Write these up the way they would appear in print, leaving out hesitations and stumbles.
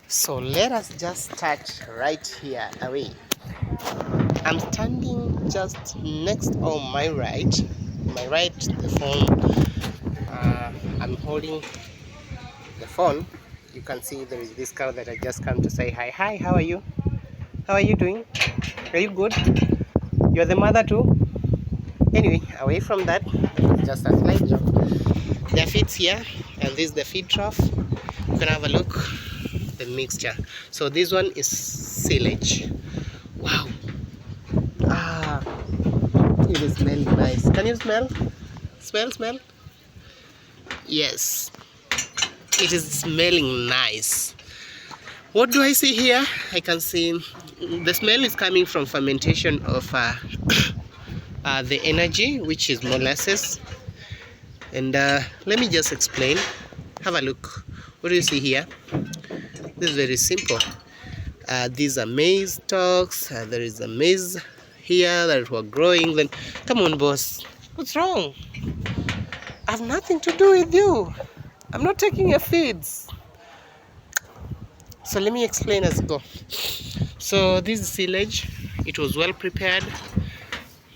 So let us just start right here away. I'm standing just next on my right. The phone. I'm holding the phone. You can see there is this cow that I just come to say hi. Hi, how are you? How are you doing? Are you good? You're the mother too? Anyway, away from that, just a slight joke. There are feeds here, and this is the feed trough. You can have a look. The mixture. So this one is silage. Wow. Ah, it is smelling nice. Can you smell? Smell? Yes, it is smelling nice. What do I see here? I can see the smell is coming from fermentation of the energy, which is molasses. And let me just explain. Have a look. What do you see here? This is very simple. These are maize stalks. There is a maize here that were growing. Then, come on, boss. What's wrong? I have nothing to do with you. I'm not taking your feeds. So let me explain as I go. So this is silage. It was well prepared.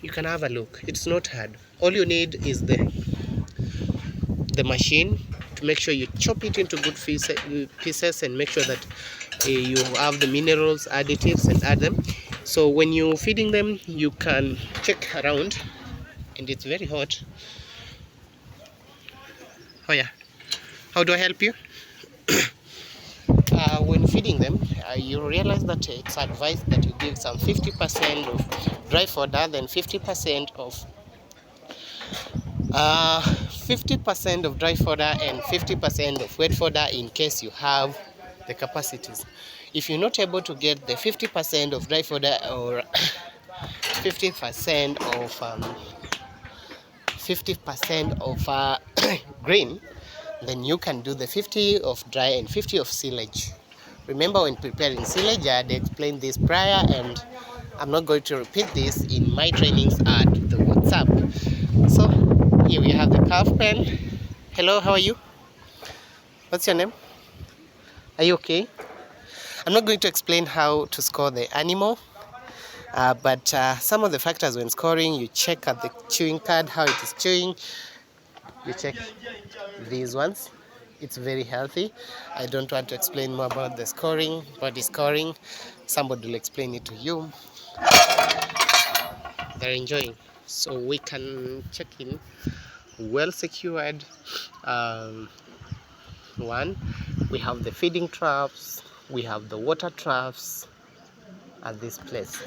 You can have a look. It's not hard. All you need is the machine to make sure you chop it into good pieces and make sure that you have the minerals, additives, and add them. So when you're feeding them, you can check around, and it's very hot. Oh yeah, how do I help you? When feeding them, you realize that it's advised that you give some 50% of dry fodder, then 50% of 50% of dry fodder and 50% of wet fodder in case you have the capacities. If you're not able to get the 50% of dry fodder or 50% of grain, then you can do the 50 of dry and 50 of silage. Remember, when preparing silage, I had explained this prior, and I'm not going to repeat this in my trainings at the WhatsApp. So here we have the calf pen. Hello, how are you? What's your name? Are you okay? I'm not going to explain how to score the animal, but some of the factors when scoring, you check at the chewing card how it is chewing. You check these ones. It's very healthy. I don't want to explain more about the scoring, body scoring. Somebody will explain it to you. They're enjoying. So we can check in well secured. One, we have the feeding troughs, we have the water troughs at this place.